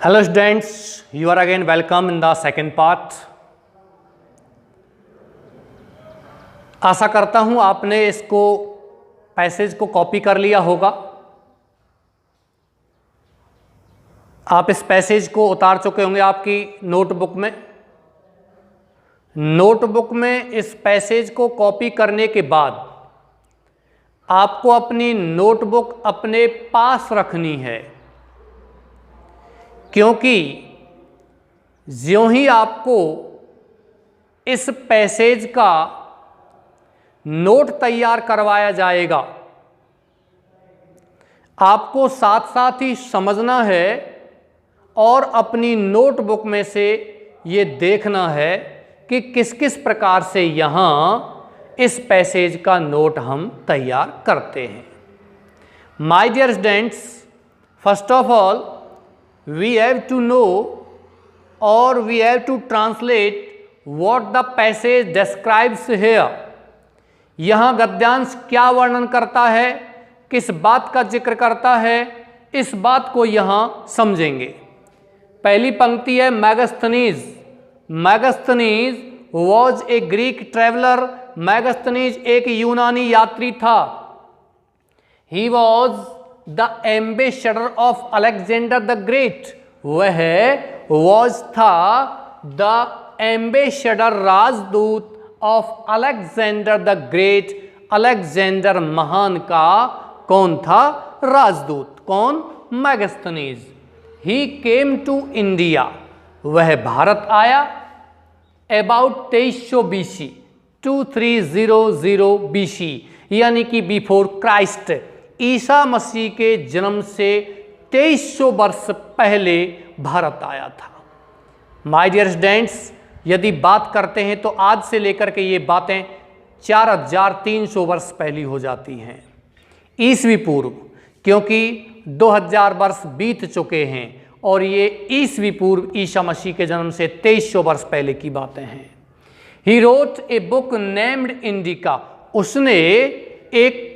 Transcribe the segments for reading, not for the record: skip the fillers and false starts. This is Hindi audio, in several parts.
Hello students, you are again welcome in the second part. आशा करता हूँ आपने इसको पैसेज को कॉपी कर लिया होगा। आप इस पैसेज को उतार चुके होंगे आपकी नोटबुक में। नोटबुक में इस पैसेज को कॉपी करने के बाद आपको अपनी नोटबुक अपने पास रखनी है, क्योंकि ज्यों ही आपको इस पैसेज का नोट तैयार करवाया जाएगा, आपको साथ साथ ही समझना है और अपनी नोटबुक में से ये देखना है कि किस किस प्रकार से यहाँ इस पैसेज का नोट हम तैयार करते हैं। My dear students, first of all we have to know or we have to translate what the passage describes here. यहाँ गद्यांश क्या वर्णन करता है, किस बात का जिक्र करता है, इस बात को यहाँ समझेंगे। पहली पंक्ति है Megasthenes. Megasthenes was a Greek traveller. Megasthenes एक यूनानी यात्री था। He was the ambassador of Alexander the Great. वह वॉज था द एम्बेसडर, राजदूत of Alexander the Great. Alexander महान का कौन था? राजदूत। कौन? Megasthenes. He came to India. वह भारत आया अबाउट 2300 BC, 2300 BC, यानी कि बिफोर क्राइस्ट। ईसा मसीह के जन्म से 2300 वर्ष पहले भारत आया था। माय डियर स्टूडेंट्स, यदि बात करते हैं तो आज से लेकर के ये बातें 4300 वर्ष पहली हो जाती हैं ईसवी पूर्व, क्योंकि 2000 वर्ष बीत चुके हैं और ये ईसवी पूर्व ईसा मसीह के जन्म से 2300 वर्ष पहले की बातें हैं। ही wrote a book named indica. उसने एक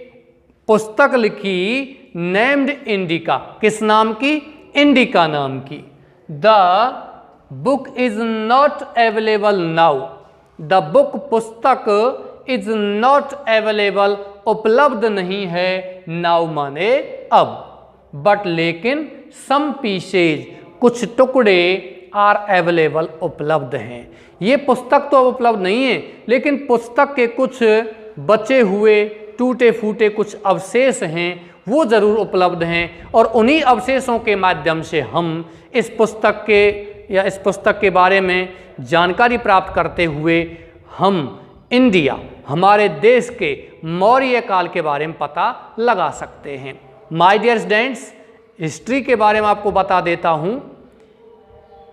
पुस्तक लिखी नेम्ड इंडिका। किस नाम की? इंडिका नाम की। The book is not available now. The book पुस्तक इज नॉट अवेलेबल, उपलब्ध नहीं है। नाउ माने अब। बट लेकिन सम पीसेज, कुछ टुकड़े आर अवेलेबल, उपलब्ध हैं। ये पुस्तक तो अब उपलब्ध नहीं है, लेकिन पुस्तक के कुछ बचे हुए टूटे फूटे कुछ अवशेष हैं, वो ज़रूर उपलब्ध हैं। और उन्हीं अवशेषों के माध्यम से हम इस पुस्तक के बारे में जानकारी प्राप्त करते हुए हम इंडिया, हमारे देश के मौर्य काल के बारे में पता लगा सकते हैं। माय डियर स्टूडेंट्स, हिस्ट्री के बारे में आपको बता देता हूँ।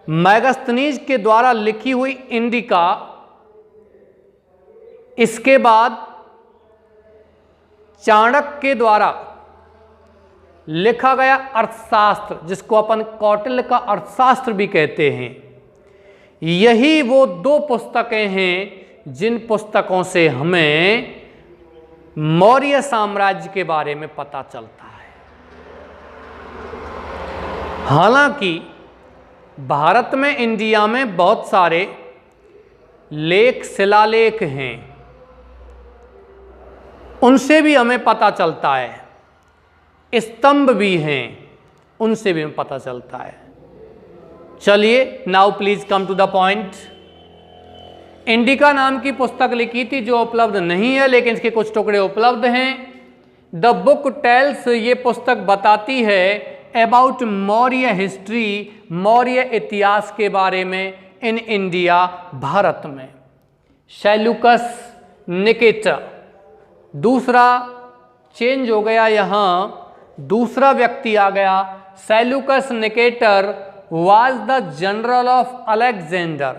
मैगस्थनीज के द्वारा लिखी हुई इंडिका, इसके बाद चाणक्य के द्वारा लिखा गया अर्थशास्त्र, जिसको अपन कौटिल्य का अर्थशास्त्र भी कहते हैं, यही वो दो पुस्तकें हैं जिन पुस्तकों से हमें मौर्य साम्राज्य के बारे में पता चलता है। हालांकि भारत में, इंडिया में बहुत सारे लेख, शिलालेख हैं, उनसे भी हमें पता चलता है। स्तंभ भी हैं, उनसे भी हमें पता चलता है। चलिए, now please come to the point. Indica नाम की पुस्तक लिखी थी जो उपलब्ध नहीं है, लेकिन इसके कुछ टुकड़े उपलब्ध हैं। द बुक टेल्स, ये पुस्तक बताती है अबाउट मौर्य हिस्ट्री, मौर्य इतिहास के बारे में इन इंडिया, भारत में। सेल्यूकस निकेटर, दूसरा चेंज हो गया, यहाँ दूसरा व्यक्ति आ गया। Seleucus Nicator was the general of Alexander.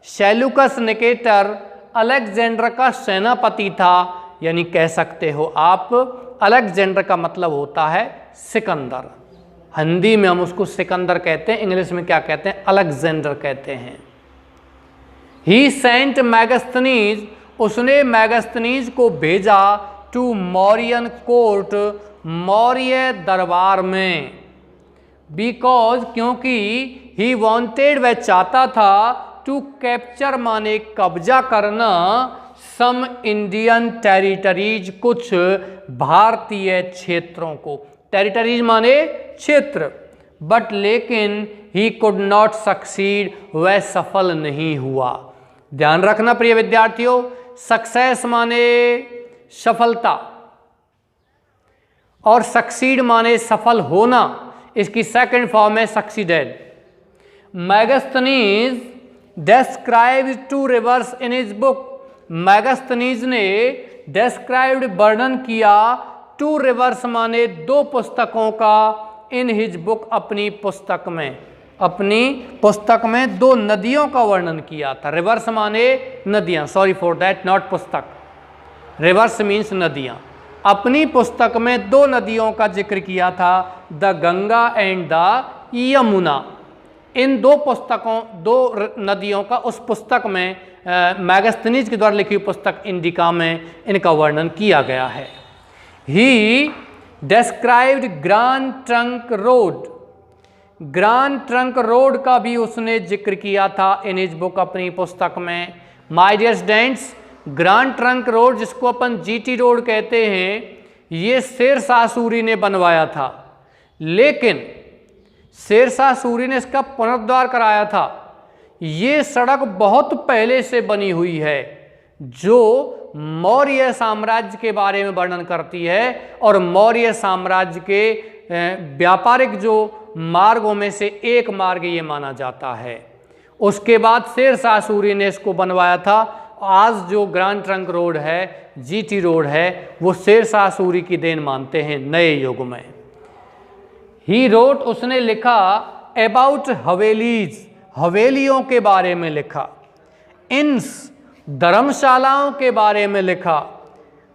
Seleucus Nicator Alexander का सेनापति था, यानी कह सकते हो आप, अलेक्जेंडर का मतलब होता है सिकंदर। हिंदी में हम उसको सिकंदर कहते हैं, इंग्लिश में क्या कहते हैं? अलेक्जेंडर कहते हैं। ही सेंट मैगस्थनीज, उसने मैगस्थनीज को भेजा टू मौर्यन कोर्ट, मौर्य दरबार में। बिकॉज क्योंकि ही वॉन्टेड वह चाहता था टू कैप्चर माने कब्जा करना सम इंडियन टेरिटरीज कुछ भारतीय क्षेत्रों को। टेरिटरीज माने क्षेत्र। बट लेकिन ही कुड नॉट सक्सीड वह सफल नहीं हुआ। ध्यान रखना प्रिय विद्यार्थियों, सक्सेस माने सफलता और सक्सीड माने सफल होना। इसकी सेकंड फॉर्म है succeeded. Megasthenes described two rivers in his book। Megasthenes ने described वर्णन किया two rivers माने दो पुस्तकों का in his book अपनी पुस्तक में। अपनी पुस्तक में दो नदियों का वर्णन किया था। रिवर्स माने नदियां, सॉरी फॉर दैट, नॉट पुस्तक। रिवर्स मीन्स नदियां। अपनी पुस्तक में दो नदियों का जिक्र किया था, the Ganga and the Yamuna. इन दो पुस्तकों, दो नदियों का उस पुस्तक में मैगस्थनीज के द्वारा लिखी हुई पुस्तक इंडिका में इनका वर्णन किया गया है। ही described grand Trunk road. Grand Trunk road का भी उसने जिक्र किया था इन हिज बुक अपनी पुस्तक में। My dear students, Grand Trunk Road जिसको अपन जीटी रोड कहते हैं, ये शेरशाह सूरी ने बनवाया था, लेकिन शेरशाह सूरी ने इसका पुनरुद्धार कराया था। ये सड़क बहुत पहले से बनी हुई है जो मौर्य साम्राज्य के बारे में वर्णन करती है और मौर्य साम्राज्य के व्यापारिक जो मार्गों में से एक मार्ग ये माना जाता है। उसके बाद शेरशाह सूरी ने इसको बनवाया था। आज जो ग्रैंड ट्रंक रोड है, जीटी रोड है, वो शेरशाह सूरी की देन मानते हैं नए युग में। ही रोट, उसने लिखा अबाउट हवेलीज, हवेलियों के बारे में लिखा। इन्स, धर्मशालाओं के बारे में लिखा।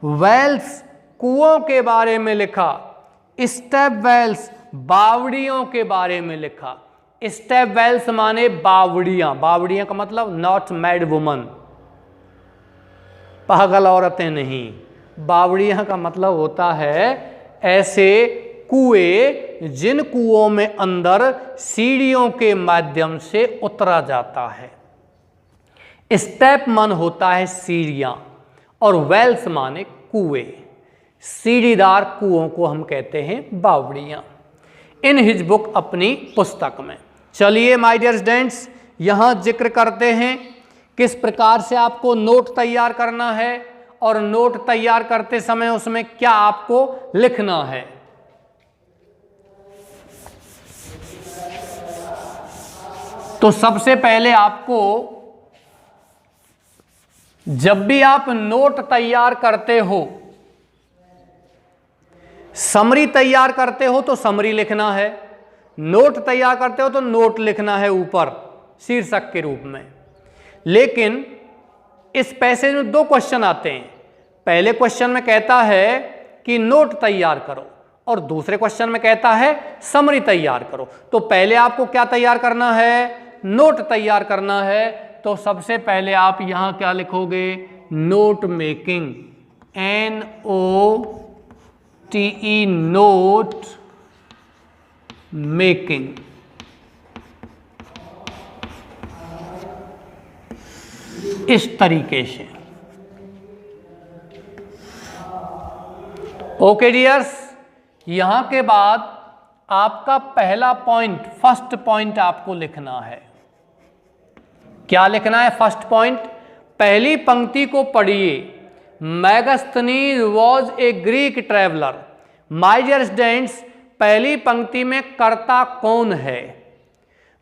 वेल्स, कुओं के बारे में लिखा। स्टेप वेल्स, बावड़ियों के बारे में लिखा। स्टेप वेल्स माने बावड़ियां। बावड़ियां का मतलब नॉट मैड वुमन, पागल औरतें नहीं। बावड़ियां का मतलब होता है ऐसे कुएं जिन कुओं में अंदर सीढ़ियों के माध्यम से उतरा जाता है। स्टेप मन होता है सीढ़ियां और वेल्स माने कुएं। सीढ़ीदार कुओं को हम कहते हैं बावड़ियां। इन हिज बुक अपनी पुस्तक में। चलिए माय डियर स्टूडेंट्स, यहां जिक्र करते हैं किस प्रकार से आपको नोट तैयार करना है और नोट तैयार करते समय उसमें क्या आपको लिखना है। तो सबसे पहले आपको, जब भी आप नोट तैयार करते हो, समरी तैयार करते हो तो समरी लिखना है, नोट तैयार करते हो तो नोट लिखना है ऊपर शीर्षक के रूप में। लेकिन इस पैसेज में दो क्वेश्चन आते हैं। पहले क्वेश्चन में कहता है कि नोट तैयार करो और दूसरे क्वेश्चन में कहता है समरी तैयार करो। तो पहले आपको क्या तैयार करना है? नोट तैयार करना है। तो सबसे पहले आप यहां क्या लिखोगे? Note making, NOTE, note making. इस तरीके से। ओके डियर्स, यहां के बाद आपका पहला पॉइंट, फर्स्ट पॉइंट आपको लिखना है। क्या लिखना है? फर्स्ट पॉइंट, पहली पंक्ति को पढ़िए। Megasthenes was a Greek traveller. My dear students, पहली पंक्ति में कर्ता कौन है,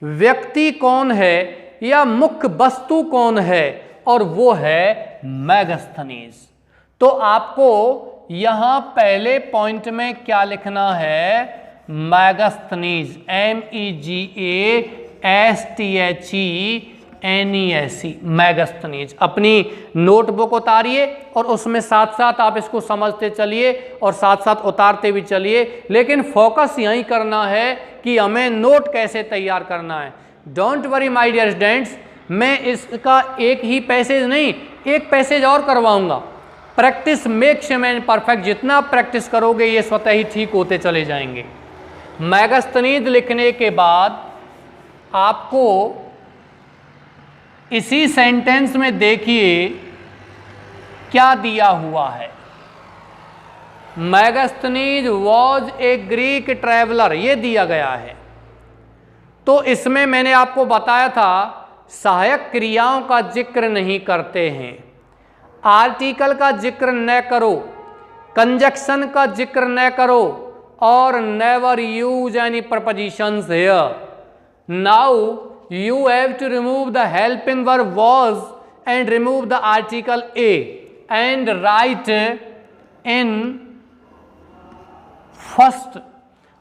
व्यक्ति कौन है या मुख्य वस्तु कौन है, और वो है मैगस्थनीज। तो आपको यहां पहले पॉइंट में क्या लिखना है? Megasthenes, MEGASTHENESE, Megasthenes. अपनी नोटबुक उतारिए और उसमें साथ साथ आप इसको समझते चलिए और साथ साथ उतारते भी चलिए, लेकिन फोकस यही करना है कि हमें नोट कैसे तैयार करना है। Don't worry my dear students, मैं इसका एक ही पैसेज नहीं, एक पैसेज और करवाऊंगा। Practice makes man perfect. जितना प्रैक्टिस करोगे ये स्वतः ही ठीक होते चले जाएंगे। मैगस्थनीज लिखने के बाद आपको इसी सेंटेंस में देखिए क्या दिया हुआ है। Megasthenes was a Greek traveller, ये दिया गया है। तो इसमें मैंने आपको बताया था सहायक क्रियाओं का जिक्र नहीं करते हैं, आर्टिकल का जिक्र न करो, कंजक्शन का जिक्र न करो, और never use any prepositions here. Now you have to remove the helping verb was and remove the article a and write in first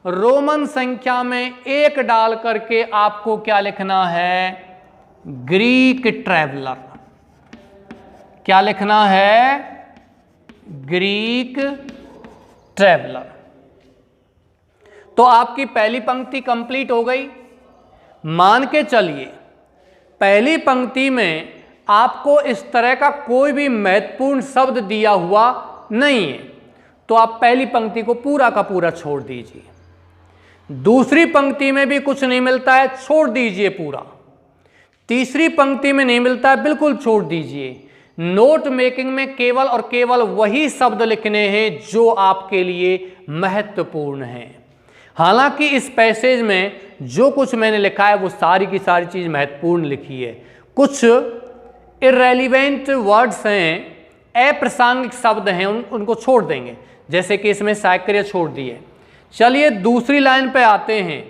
Roman संख्या में 1 डाल करके आपको क्या लिखना है? Greek traveller. क्या लिखना है? Greek traveller. तो आपकी पहली पंक्ति कंप्लीट हो गई। मान के चलिए पहली पंक्ति में आपको इस तरह का कोई भी महत्वपूर्ण शब्द दिया हुआ नहीं है, तो आप पहली पंक्ति को पूरा का पूरा छोड़ दीजिए। दूसरी पंक्ति में भी कुछ नहीं मिलता है, छोड़ दीजिए पूरा। तीसरी पंक्ति में नहीं मिलता है, बिल्कुल छोड़ दीजिए। नोट मेकिंग में केवल और केवल वही शब्द लिखने हैं जो आपके लिए महत्वपूर्ण हैं। हालांकि इस पैसेज में जो कुछ मैंने लिखा है वो सारी की सारी चीज़ महत्वपूर्ण लिखी है। कुछ इररेलीवेंट वर्ड्स हैं, अप्रासंगिक शब्द हैं, उनको छोड़ देंगे, जैसे कि इसमें साइक्रिया छोड़ दिए। चलिए दूसरी लाइन पे आते हैं।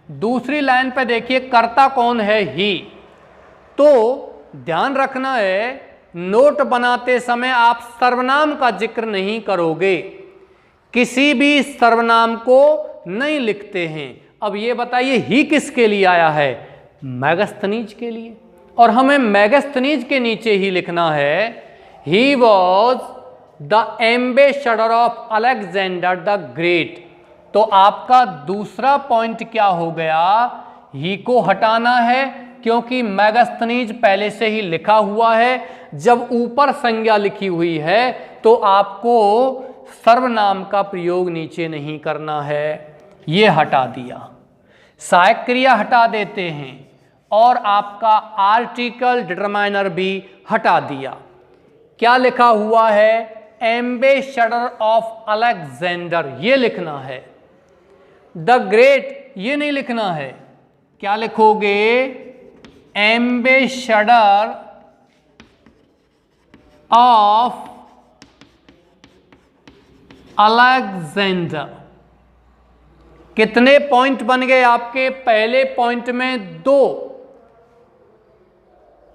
दूसरी लाइन पे देखिए कर्ता कौन है? ही। तो ध्यान रखना है नोट बनाते समय आप सर्वनाम का जिक्र नहीं करोगे, किसी भी सर्वनाम को नहीं लिखते हैं। अब ये बताइए ही किसके लिए आया है? मैगस्थनीज के लिए, और हमें मैगस्थनीज के नीचे ही लिखना है ही was the ambassador of Alexander the great. तो आपका दूसरा पॉइंट क्या हो गया? ही को हटाना है, क्योंकि मैगस्थनीज पहले से ही लिखा हुआ है। जब ऊपर संज्ञा लिखी हुई है तो आपको सर्वनाम का प्रयोग नीचे नहीं करना है, ये हटा दिया। सहायक क्रिया हटा देते हैं और आपका आर्टिकल डिटरमाइनर भी हटा दिया। क्या लिखा हुआ है? एम्बेसडर ऑफ अलेक्जेंडर, ये लिखना है। द ग्रेट ये नहीं लिखना है। क्या लिखोगे? Ambassador of Alexander. कितने पॉइंट बन गए आपके? पहले पॉइंट में 2।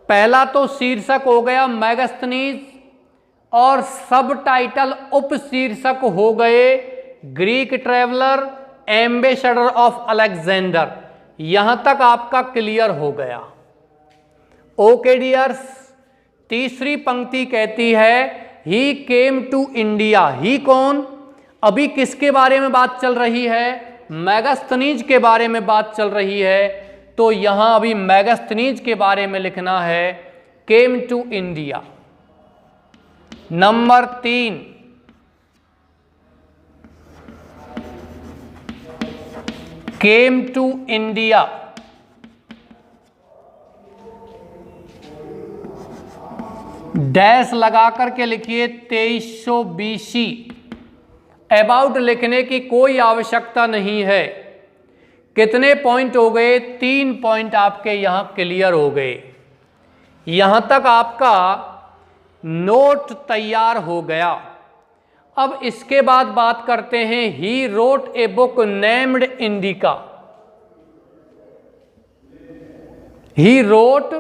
पहला तो शीर्षक हो गया मैगस्थनीज, और सब टाइटल उप शीर्षक हो गए Greek traveller, ambassador of Alexander. यहां तक आपका क्लियर हो गया। ओके डियर्स, तीसरी पंक्ति कहती है ही केम टू इंडिया। ही कौन? अभी किसके बारे में बात चल रही है? मैगस्थनीज के बारे में बात चल रही है। तो यहां अभी मैगस्थनीज के बारे में लिखना है came to India. Number 3, came to India. Dash लगा करके लिखिए 2300 BC। अबाउट लिखने की कोई आवश्यकता नहीं है। कितने पॉइंट हो गए? 3 पॉइंट आपके यहां क्लियर हो गए। यहां तक आपका नोट तैयार हो गया। अब इसके बाद बात करते हैं ही wrote a book named indica. He wrote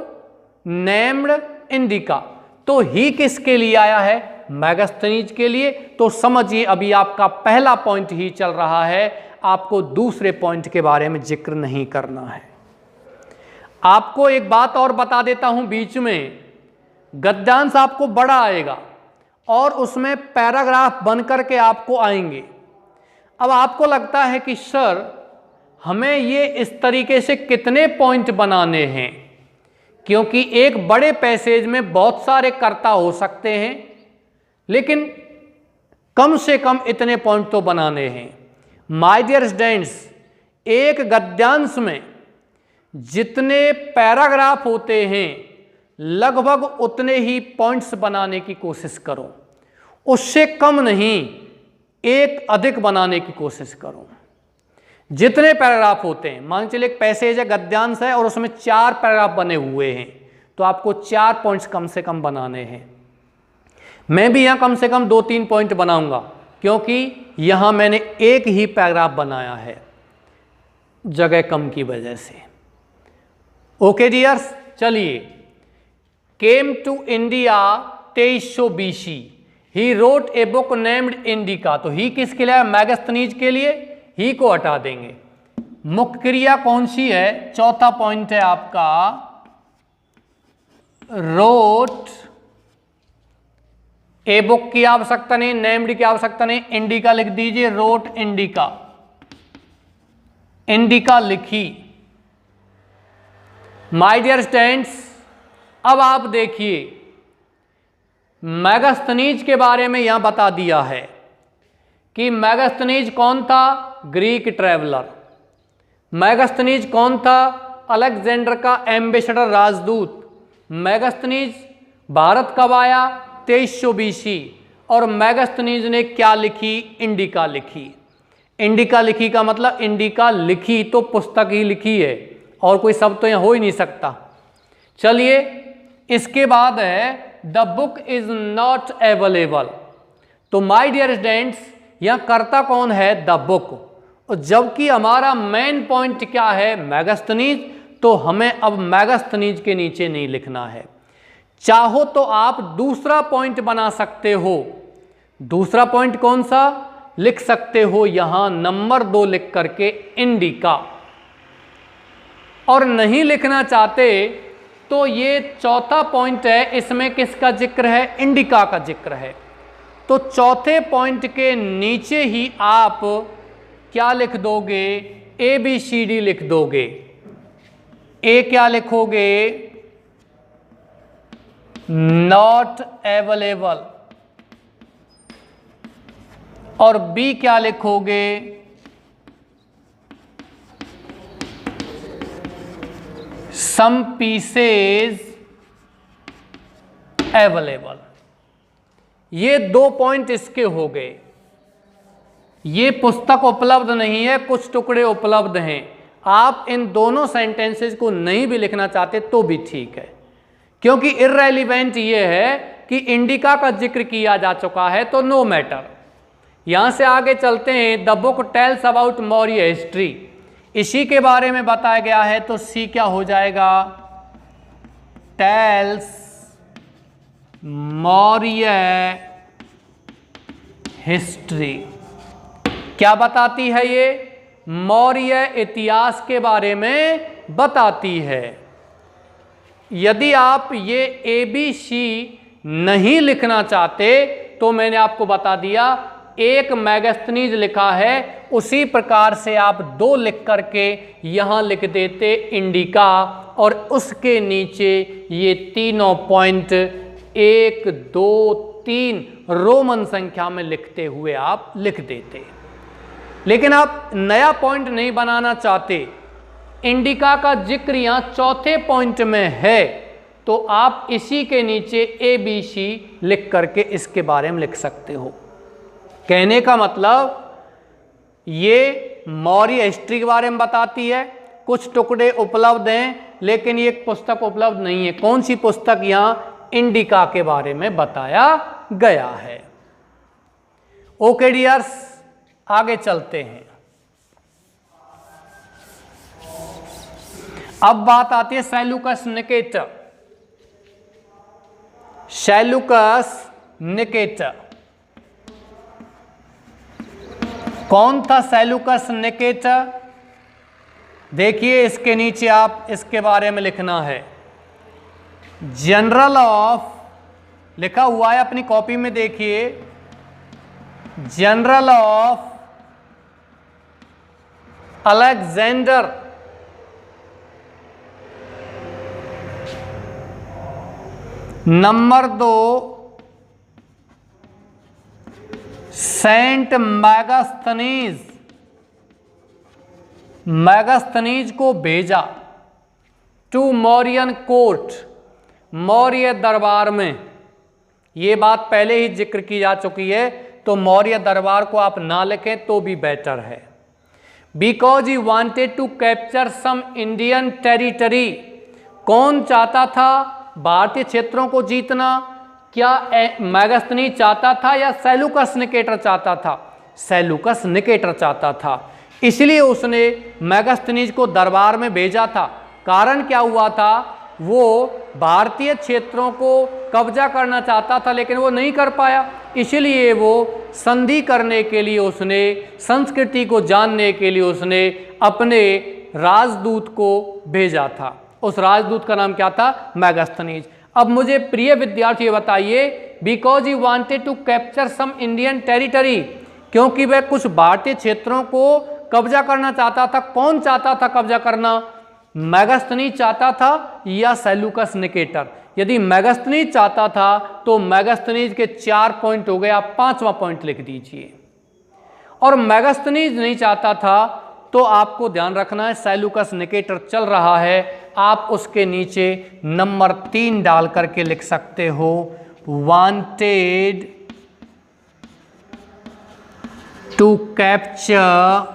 named Indica. तो ही किसके लिए आया है? मैगस्थनीज के लिए। तो समझिए अभी आपका पहला पॉइंट ही चल रहा है, आपको दूसरे पॉइंट के बारे में जिक्र नहीं करना है। आपको एक बात और बता देता हूं बीच में, गद्यांश आपको बड़ा आएगा और उसमें पैराग्राफ बन करके आपको आएंगे। अब आपको लगता है कि सर हमें ये इस तरीके से कितने पॉइंट बनाने हैं, क्योंकि एक बड़े पैसेज में बहुत सारे कर्ता हो सकते हैं, लेकिन कम से कम इतने पॉइंट तो बनाने हैं। माय डियर स्टूडेंट्स, एक गद्यांश में जितने पैराग्राफ होते हैं लगभग उतने ही पॉइंट्स बनाने की कोशिश करो, उससे कम नहीं, एक अधिक बनाने की कोशिश करो। जितने पैराग्राफ होते हैं, मान चलिए एक पैसेज है, गद्यांश है और उसमें 4 पैराग्राफ बने हुए हैं, तो आपको 4 पॉइंट्स कम से कम बनाने हैं। मैं भी यहाँ कम से कम 2-3 पॉइंट बनाऊंगा, क्योंकि यहाँ मैंने एक ही पैराग्राफ बनाया है जगह कम की वजह से। ओके डियर्स, चलिए। Came to India 2300 BC, he wrote a book named Indica. तो ही किसके लिए? मैगस्थनीज के लिए। ही को हटा देंगे। मुख्य क्रिया कौन सी है? चौथा पॉइंट है आपका, रोट ए बुक की आवश्यकता नहीं, नेम्ड की आवश्यकता नहीं, इंडिका लिख दीजिए। रोट इंडिका, इंडिका लिखी। माय डियर स्टूडेंट्स, अब आप देखिए, मैगस्थनीज के बारे में यहां बता दिया है कि मैगस्थनीज कौन था? Greek traveller. मैगस्थनीज कौन था? अलेक्जेंडर का एम्बेसडर, राजदूत। मैगस्थनीज भारत कब आया? 2300 BC। और मैगस्थनीज ने क्या लिखी? इंडिका लिखी। इंडिका लिखी का मतलब, इंडिका लिखी तो पुस्तक ही लिखी है, और कोई शब्द तो यहां हो ही नहीं सकता। चलिए, इसके बाद है the book is not available. तो माय डियर स्टूडेंट्स, यहां करता कौन है? The book. और जबकि हमारा मेन पॉइंट क्या है? मैगस्थनीज। तो हमें अब मैगस्थनीज के नीचे नहीं लिखना है। चाहो तो आप दूसरा पॉइंट बना सकते हो। दूसरा पॉइंट कौन सा? लिख सकते हो यहां नंबर 2 लिख करके, इंडिका। और नहीं लिखना चाहते तो ये चौथा पॉइंट है, इसमें किसका जिक्र है? इंडिका का जिक्र है। तो चौथे पॉइंट के नीचे ही आप क्या लिख दोगे? ABCD लिख दोगे। ए क्या लिखोगे? Not available. और बी क्या लिखोगे? सम पीसेज अवेलेबल। ये 2 पॉइंट इसके हो गए। ये पुस्तक उपलब्ध नहीं है, कुछ टुकड़े उपलब्ध हैं। आप इन दोनों सेंटेंसेस को नहीं भी लिखना चाहते तो भी ठीक है, क्योंकि इररेलीवेंट ये है कि इंडिका का जिक्र किया जा चुका है, तो नो मैटर। यहां से आगे चलते हैं। The book tells about Maurya history, इसी के बारे में बताया गया है, तो सी क्या हो जाएगा? Tells Maurya history. क्या बताती है ये? मौर्य इतिहास के बारे में बताती है। यदि आप ये ABC नहीं लिखना चाहते तो मैंने आपको बता दिया, एक मैगस्थनीज लिखा है, उसी प्रकार से आप 2 लिख करके यहां लिख देते इंडिका, और उसके नीचे ये तीनों पॉइंट 1, 2, 3 रोमन संख्या में लिखते हुए आप लिख देते। लेकिन आप नया पॉइंट नहीं बनाना चाहते, इंडिका का जिक्र यहां चौथे पॉइंट में है, तो आप इसी के नीचे ABC लिख करके इसके बारे में लिख सकते हो। कहने का मतलब, ये मौर्य हिस्ट्री के बारे में बताती है, कुछ टुकड़े उपलब्ध हैं, लेकिन ये पुस्तक उपलब्ध नहीं है। कौन सी पुस्तक? यहां इंडिका के बारे में बताया गया है। ओके डियर्स, आगे चलते हैं। अब बात आती है सेल्यूकस निकेटर। सेल्यूकस निकेटर कौन था? सेल्यूकस निकेटर, देखिए इसके नीचे आप इसके बारे में लिखना है। जनरल ऑफ लिखा हुआ है अपनी कॉपी में, देखिए general of Alexander number 2 sent Megasthenes Megasthenes को भेजा टू मौर्यन कोर्ट, मौर्य दरबार में। ये बात पहले ही जिक्र की जा चुकी है, तो मौर्य दरबार को आप ना लिखें तो भी बेटर है। Because he wanted to capture some Indian territory. कौन चाहता था भारतीय क्षेत्रों को जीतना? क्या मैगस्थनीज चाहता था या सेल्यूकस निकेटर चाहता था? सेल्यूकस निकेटर चाहता था, इसलिए उसने मैगस्थनीज को दरबार में भेजा था। कारण क्या हुआ था? वो भारतीय क्षेत्रों को कब्जा करना चाहता था, लेकिन वो नहीं कर पाया, इसलिए वो संधि करने के लिए, उसने संस्कृति को जानने के लिए उसने अपने राजदूत को भेजा था। उस राजदूत का नाम क्या था? मैगस्थनीज। अब मुझे प्रिय विद्यार्थी बताइए, because he wanted to capture some Indian territory, क्योंकि वह कुछ भारतीय क्षेत्रों को कब्जा करना चाहता था। कौन चाहता था कब्जा करना? मैगस्थनीज चाहता था या सेल्यूकस निकेटर? यदि मैगस्थनीज चाहता था तो मैगस्थनीज के 4 पॉइंट हो गए, आप 5वां पॉइंट लिख दीजिए। और मैगस्थनीज नहीं चाहता था तो आपको ध्यान रखना है सेल्यूकस निकेटर चल रहा है, आप उसके नीचे नंबर 3 डाल करके लिख सकते हो, wanted to capture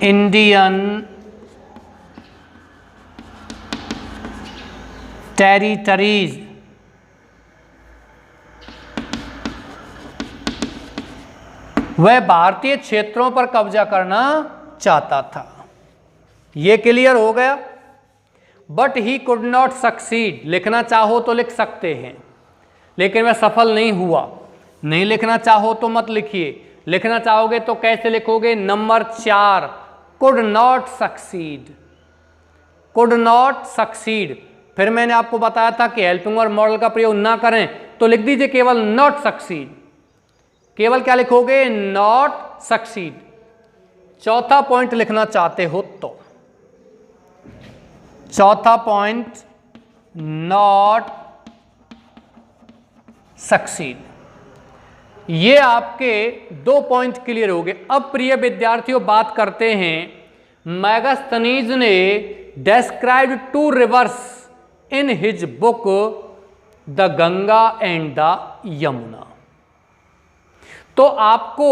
Indian territories. वह भारतीय क्षेत्रों पर कब्जा करना चाहता था। यह क्लियर हो गया। But he could not succeed, लिखना चाहो तो लिख सकते हैं, लेकिन वह सफल नहीं हुआ। नहीं लिखना चाहो तो मत लिखिए, लिखना चाहोगे तो कैसे लिखोगे? Number 4, could not succeed. Could not succeed. फिर मैंने आपको बताया था कि हेल्पिंग वर्ब मॉडल का प्रयोग ना करें, तो लिख दीजिए केवल नॉट सक्सीड। केवल क्या लिखोगे? Not succeed. चौथा पॉइंट लिखना चाहते हो तो चौथा पॉइंट, नॉट सक्सीड। ये आपके 2 पॉइंट क्लियर हो गए। अब प्रिय विद्यार्थियों बात करते हैं, मैगस्थनीज ने described 2 reverse in his book the Ganga and the Yamuna. तो आपको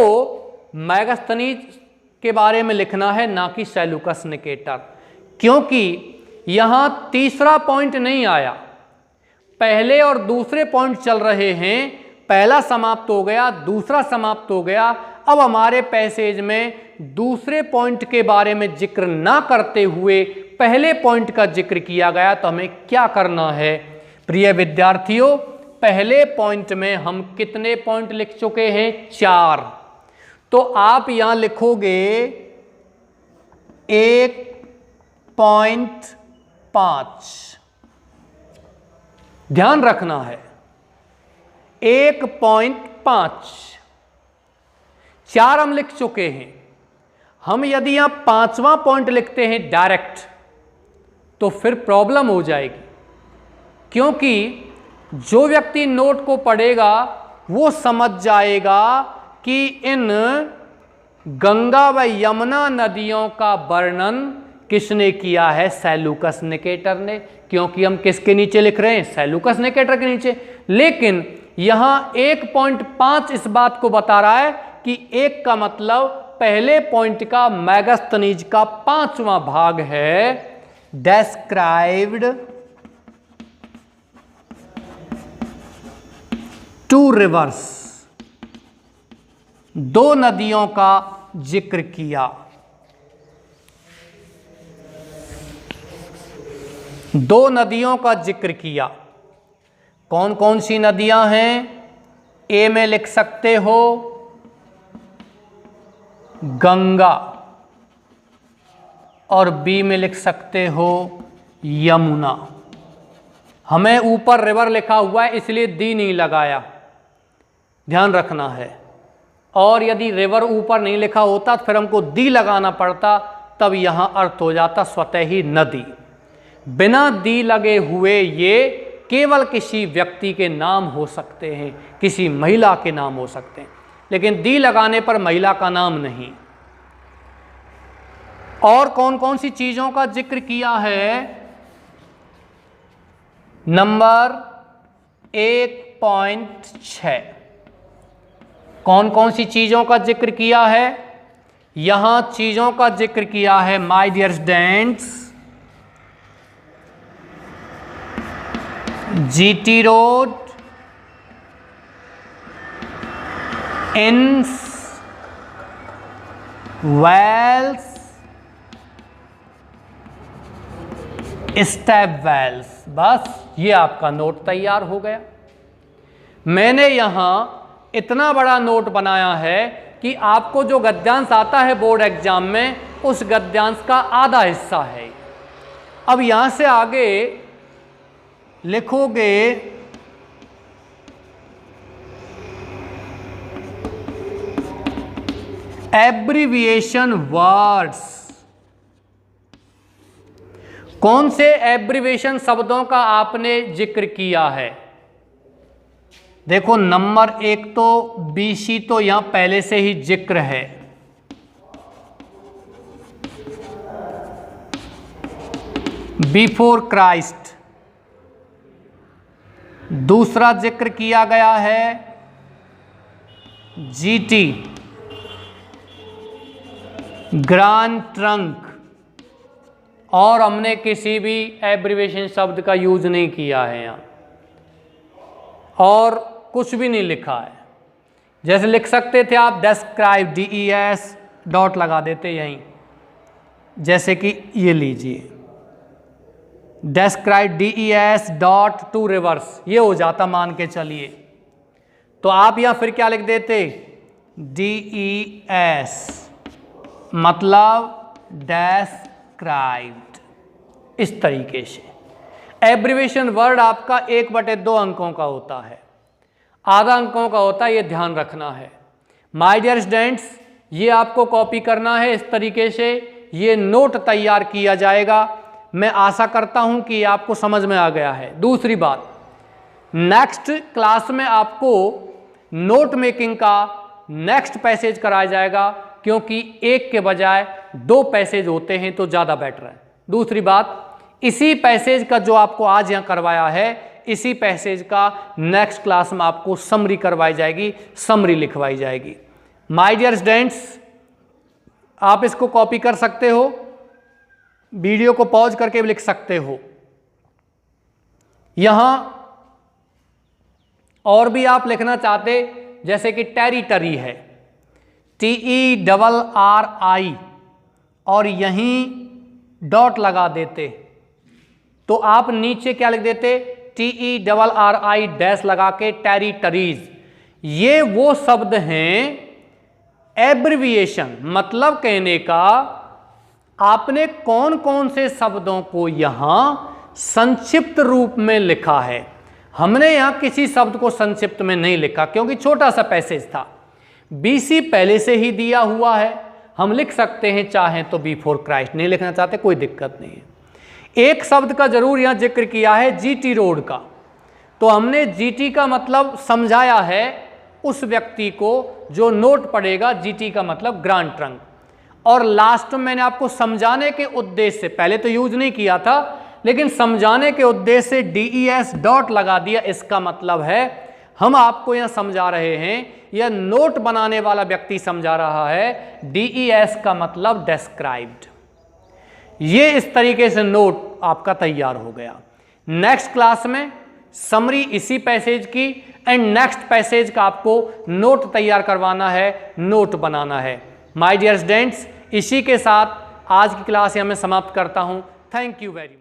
मैगस्थनीज के बारे में लिखना है, ना कि सेल्यूकस निकेटर, क्योंकि यहां तीसरा पॉइंट नहीं आया। पहले और दूसरे पॉइंट चल रहे हैं, पहला समाप्त हो गया, दूसरा समाप्त हो गया। अब हमारे पैसेज में दूसरे पॉइंट के बारे में जिक्र ना करते हुए पहले पॉइंट का जिक्र किया गया, तो हमें क्या करना है प्रिय विद्यार्थियों? पहले पॉइंट में हम कितने पॉइंट लिख चुके हैं? 4। तो आप यहां लिखोगे 1.5। ध्यान रखना है, 1.5। 4 हम लिख चुके हैं। हम यदि यहां 5वां पॉइंट लिखते हैं डायरेक्ट, तो फिर प्रॉब्लम हो जाएगी, क्योंकि जो व्यक्ति नोट को पढ़ेगा वो समझ जाएगा कि इन गंगा व यमुना नदियों का वर्णन किसने किया है? सेल्यूकस निकेटर ने, क्योंकि हम किसके नीचे लिख रहे हैं? सेल्यूकस निकेटर के नीचे। लेकिन यहां 1.5 इस बात को बता रहा है कि 1 का मतलब पहले पॉइंट का मैगस्थनीज का 5वां भाग है, डिस्क्राइब्ड 2 रिवर्स, 2 नदियों का जिक्र किया। 2 नदियों का जिक्र किया। कौन कौन सी नदियां हैं? ए में लिख सकते हो गंगा, और बी में लिख सकते हो यमुना। हमें ऊपर रिवर लिखा हुआ है इसलिए दी नहीं लगाया, ध्यान रखना है। और यदि रिवर ऊपर नहीं लिखा होता तो फिर हमको दी लगाना पड़ता, तब यहां अर्थ हो जाता स्वतः ही नदी। बिना दी लगे हुए ये केवल किसी व्यक्ति के नाम हो सकते हैं, किसी महिला के नाम हो सकते हैं, लेकिन दी लगाने पर महिला का नाम नहीं। और कौन कौन सी चीज़ों का जिक्र किया है? नंबर 1.6 कौन कौन सी चीज़ों का जिक्र किया है? यहाँ चीज़ों का जिक्र किया है my dear students, GT road, inns, wells, step wells. बस ये आपका नोट तैयार हो गया। मैंने यहाँ इतना बड़ा नोट बनाया है कि आपको जो गद्यांश आता है बोर्ड एग्जाम में, उस गद्यांश का आधा हिस्सा है। अब यहाँ से आगे लिखोगे एब्रिविएशन वर्ड्स। कौन से एब्रिविएशन शब्दों का आपने जिक्र किया है? देखो नंबर 1 तो बीसी तो यहां पहले से ही जिक्र है। Before Christ. दूसरा जिक्र किया गया है जीटी, ग्रांड ट्रंक, और हमने किसी भी एब्रिविएशन शब्द का यूज नहीं किया है यहाँ, और कुछ भी नहीं लिखा है। जैसे लिख सकते थे आप डिस्क्राइब, DES डॉट लगा देते यहीं, जैसे कि ये लीजिए describe DES dot to reverse, ये हो जाता मान के चलिए। तो आप यहाँ फिर क्या लिख देते? DES मतलब डिस्क्राइब्ड। इस तरीके से एब्रिविएशन वर्ड आपका 1/2 अंकों का होता है, आधा अंकों का होता है, ये ध्यान रखना है। माय डियर स्टूडेंट्स, ये आपको कॉपी करना है इस तरीके से, ये नोट तैयार किया जाएगा। मैं आशा करता हूं कि ये आपको समझ में आ गया है। दूसरी बात, नेक्स्ट क्लास में आपको नोट मेकिंग का नेक्स्ट पैसेज कराया जाएगा, क्योंकि एक के बजाय 2 पैसेज होते हैं तो ज़्यादा बेटर है। दूसरी बात, इसी पैसेज का जो आपको आज यहाँ करवाया है, इसी पैसेज का नेक्स्ट क्लास में आपको समरी करवाई जाएगी, समरी लिखवाई जाएगी। माय डियर स्टूडेंट्स, आप इसको कॉपी कर सकते हो, वीडियो को पॉज करके भी लिख सकते हो। यहाँ और भी आप लिखना चाहते, जैसे कि टेरिटरी है, TERRI, और यहीं डॉट लगा देते, तो आप नीचे क्या लिख देते? TERRI डैश लगा के टेरिटरीज। ये वो शब्द हैं एब्रिविएशन, मतलब कहने का आपने कौन कौन से शब्दों को यहां संक्षिप्त रूप में लिखा है। हमने यहां किसी शब्द को संक्षिप्त में नहीं लिखा, क्योंकि छोटा सा पैसेज था। BC पहले से ही दिया हुआ है, हम लिख सकते हैं, चाहें तो बिफोर क्राइस्ट। नहीं लिखना चाहते कोई दिक्कत नहीं है। एक शब्द का जरूर यहां जिक्र किया है, GT रोड का, तो हमने GT का मतलब समझाया है उस व्यक्ति को जो नोट पढ़ेगा। GT का मतलब ग्रांड ट्रंक। और लास्ट में मैंने आपको समझाने के उद्देश्य से, पहले तो यूज नहीं किया था, लेकिन समझाने के उद्देश्य से DES डॉट लगा दिया। इसका मतलब है हम आपको यहां समझा रहे हैं, यह नोट बनाने वाला व्यक्ति समझा रहा है। DES का मतलब डिस्क्राइब्ड। ये इस तरीके से नोट आपका तैयार हो गया। नेक्स्ट क्लास में समरी इसी पैसेज की एंड नेक्स्ट पैसेज का आपको नोट तैयार करवाना है, नोट बनाना है। माय डियर स्टूडेंट्स, इसी के साथ आज की क्लास यहाँ मैं समाप्त करता हूँ। Thank you very much.